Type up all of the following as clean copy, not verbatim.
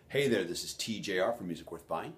Hey there, this is TJR from Music Worth Buying,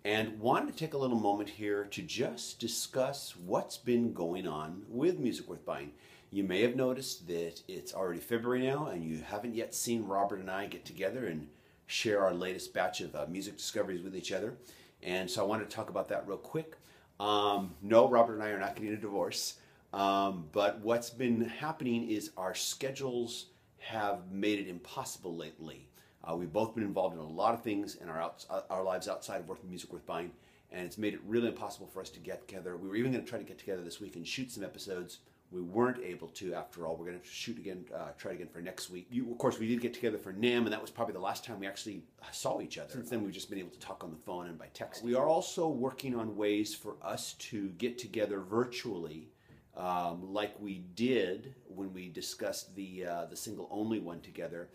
and wanted to take a little moment here to just discuss what's been going on with Music Worth Buying. You may have noticed that it's already February now, and you haven't yet seen Robert and I get together and share our latest batch of music discoveries with each other. And so I wanted to talk about that real quick. No, Robert and I are not getting a divorce, but what's been happening is our schedules have made it impossible lately. We've both been involved in a lot of things in our lives outside of Music Worth Buying, and it's made it really impossible for us to get together. We were even going to try to get together this week and shoot some episodes. We weren't able to after all. We're going to shoot again, try again for next week. Of course, we did get together for NAMM, and that was probably the last time we actually saw each other. Since then, we've just been able to talk on the phone and by text. We are also working on ways for us to get together virtually, like we did when we discussed the single-only one together.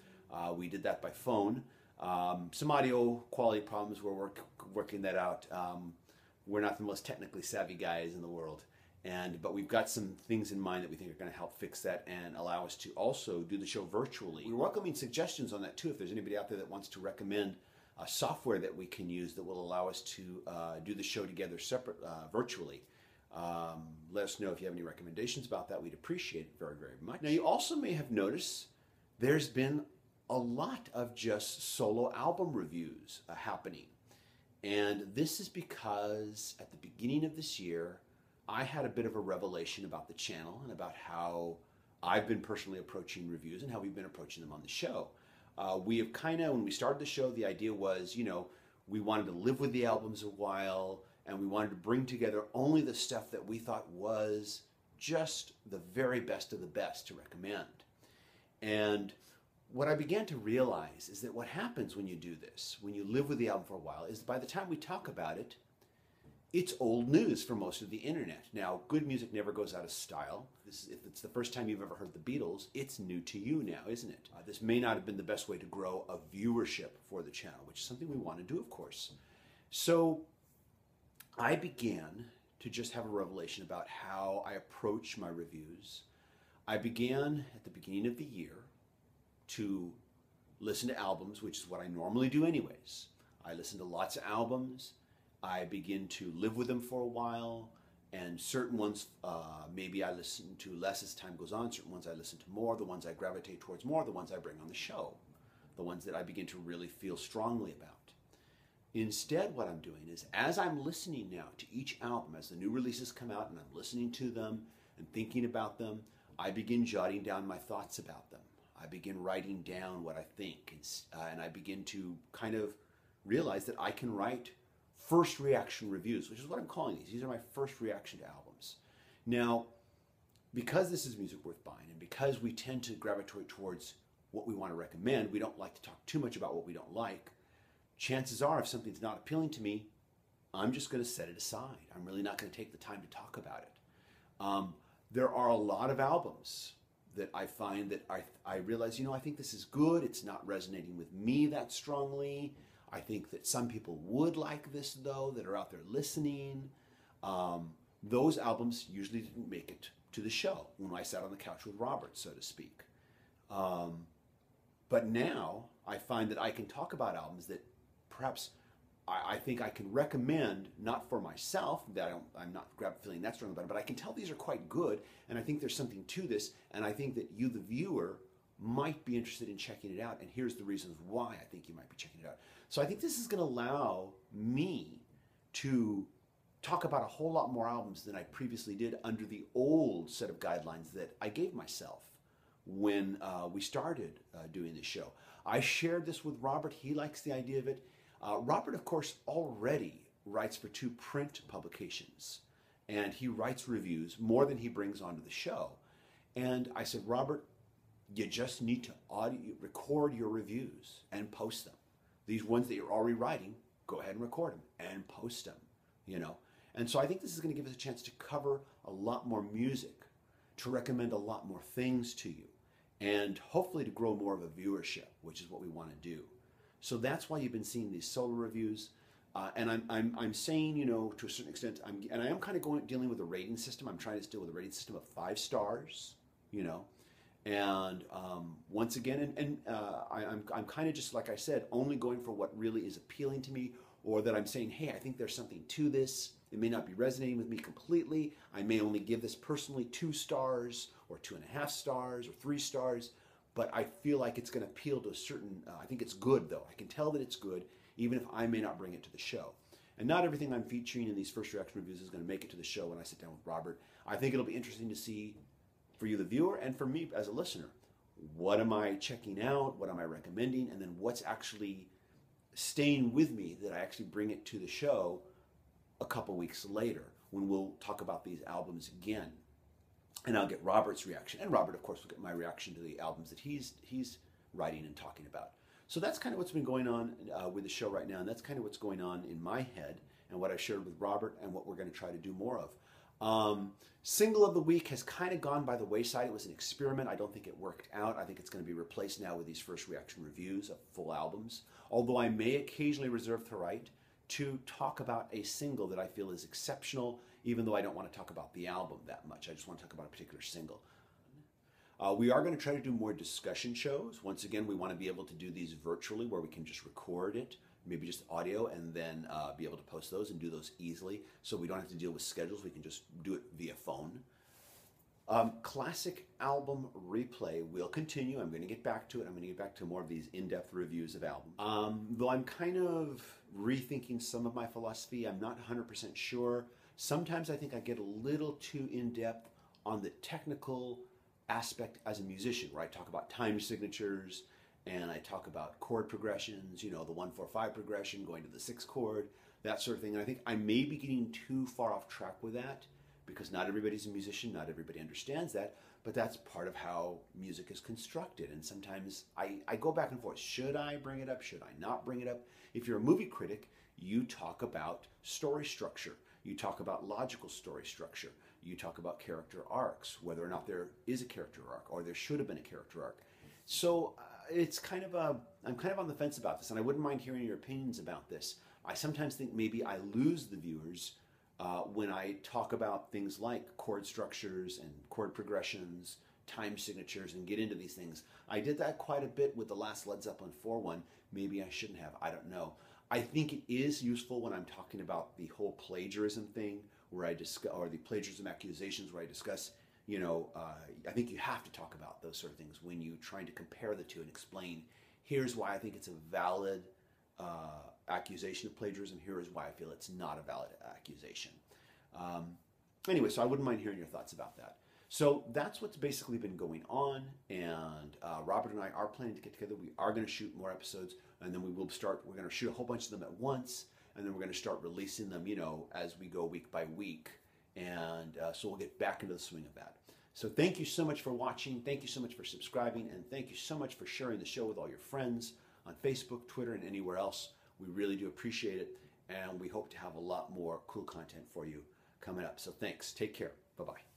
We did that by phone. Some audio quality problems, we're working that out. We're not the most technically savvy guys in the world, but we've got some things in mind that we think are going to help fix that and allow us to also do the show virtually. We're welcoming suggestions on that too. If there's anybody out there that wants to recommend a software that we can use that will allow us to do the show together virtually, let us know if you have any recommendations about that. We'd appreciate it very, very much. Now, you also may have noticed there's been a lot of just solo album reviews happening. And this is because at the beginning of this year, I had a bit of a revelation about the channel and about how I've been personally approaching reviews and how we've been approaching them on the show. We have when we started the show, the idea was, we wanted to live with the albums a while, and we wanted to bring together only the stuff that we thought was just the very best of the best to recommend. And what I began to realize is that what happens when you do this, when you live with the album for a while, is by the time we talk about it, it's old news for most of the internet. Now, good music never goes out of style. If it's the first time you've ever heard the Beatles, it's new to you now, isn't it? This may not have been the best way to grow a viewership for the channel, which is something we want to do, of course. So I began to just have a revelation about how I approach my reviews. I began at the beginning of the year to listen to albums, which is what I normally do anyways. I listen to lots of albums. I begin to live with them for a while, and certain ones maybe I listen to less as time goes on. Certain ones I listen to more. The ones I gravitate towards more, the ones I bring on the show, the ones that I begin to really feel strongly about. Instead, what I'm doing is, as I'm listening now to each album, as the new releases come out and I'm listening to them and thinking about them, I begin jotting down my thoughts about them. I begin writing down what I think, and I begin to kind of realize that I can write first reaction reviews, which is what I'm calling these. These are my first reaction to albums. Now, because this is Music Worth Buying, and because we tend to gravitate towards what we want to recommend, we don't like to talk too much about what we don't like. Chances are, if something's not appealing to me, I'm just going to set it aside. I'm really not going to take the time to talk about it. There are a lot of albums that I find that I realize, I think this is good. It's not resonating with me that strongly. I think that some people would like this, though, that are out there listening. Those albums usually didn't make it to the show when I sat on the couch with Robert, so to speak. But now I find that I can talk about albums that perhaps I think I can recommend, not for myself, that I'm not feeling that strong about it, but I can tell these are quite good, and I think there's something to this, and I think that you, the viewer, might be interested in checking it out, and here's the reasons why I think you might be checking it out. So I think this is going to allow me to talk about a whole lot more albums than I previously did under the old set of guidelines that I gave myself when we started doing this show. I shared this with Robert. He likes the idea of it. Robert, of course, already writes for 2 print publications, and he writes reviews more than he brings onto the show. And I said, Robert, you just need to record your reviews and post them. These ones that you're already writing, go ahead and record them and post them, And so I think this is going to give us a chance to cover a lot more music, to recommend a lot more things to you, and hopefully to grow more of a viewership, which is what we want to do. So that's why you've been seeing these solo reviews, and I'm saying, to a certain extent, I am kind of dealing with a rating system. I'm trying to deal with a rating system of 5 stars, And once again, I'm kind of just like I said, only going for what really is appealing to me, or that I'm saying, hey, I think there's something to this. It may not be resonating with me completely. I may only give this personally 2 stars or 2.5 stars or 3 stars, but I feel like it's going to appeal to a certain, I think it's good though. I can tell that it's good, even if I may not bring it to the show. And not everything I'm featuring in these first reaction reviews is going to make it to the show when I sit down with Robert. I think it'll be interesting to see for you, the viewer, and for me as a listener. What am I checking out? What am I recommending? And then what's actually staying with me that I actually bring it to the show a couple weeks later when we'll talk about these albums again. And I'll get Robert's reaction. And Robert, of course, will get my reaction to the albums that he's writing and talking about. So that's kind of what's been going on with the show right now. And that's kind of what's going on in my head and what I shared with Robert and what we're going to try to do more of. Single of the week has kind of gone by the wayside. It was an experiment. I don't think it worked out. I think it's going to be replaced now with these first reaction reviews of full albums. Although I may occasionally reserve the right to talk about a single that I feel is exceptional, even though I don't want to talk about the album that much. I just want to talk about a particular single. We are going to try to do more discussion shows. Once again, we want to be able to do these virtually where we can just record it, maybe just audio, and then be able to post those and do those easily so we don't have to deal with schedules. We can just do it via phone. Classic album replay will continue. I'm going to get back to it. I'm going to get back to more of these in-depth reviews of albums. Though I'm kind of rethinking some of my philosophy. I'm not 100% sure. Sometimes I think I get a little too in-depth on the technical aspect as a musician, where I talk about time signatures and I talk about chord progressions, you know, the 1-4-5 progression, going to the 6th chord, that sort of thing. And I think I may be getting too far off track with that because not everybody's a musician, not everybody understands that, but that's part of how music is constructed. And sometimes I go back and forth. Should I bring it up? Should I not bring it up? If you're a movie critic, you talk about story structure. You talk about logical story structure. You talk about character arcs, whether or not there is a character arc or there should have been a character arc. So it's kind of I'm kind of on the fence about this, and I wouldn't mind hearing your opinions about this. I sometimes think maybe I lose the viewers when I talk about things like chord structures and chord progressions, time signatures, and get into these things. I did that quite a bit with the last Led Zeppelin 4 one. Maybe I shouldn't have. I don't know. I think it is useful when I'm talking about the whole plagiarism thing, where I discuss, or the plagiarism accusations, where I discuss, you know, I think you have to talk about those sort of things when you're trying to compare the two and explain, here's why I think it's a valid accusation of plagiarism, here is why I feel it's not a valid accusation. Anyway, so I wouldn't mind hearing your thoughts about that. So that's what's basically been going on, and Robert and I are planning to get together. We are going to shoot more episodes, and then we're going to shoot a whole bunch of them at once, and then we're going to start releasing them, you know, as we go week by week, and so we'll get back into the swing of that. So thank you so much for watching, thank you so much for subscribing, and thank you so much for sharing the show with all your friends on Facebook, Twitter, and anywhere else. We really do appreciate it, and we hope to have a lot more cool content for you coming up. So thanks, take care, bye-bye.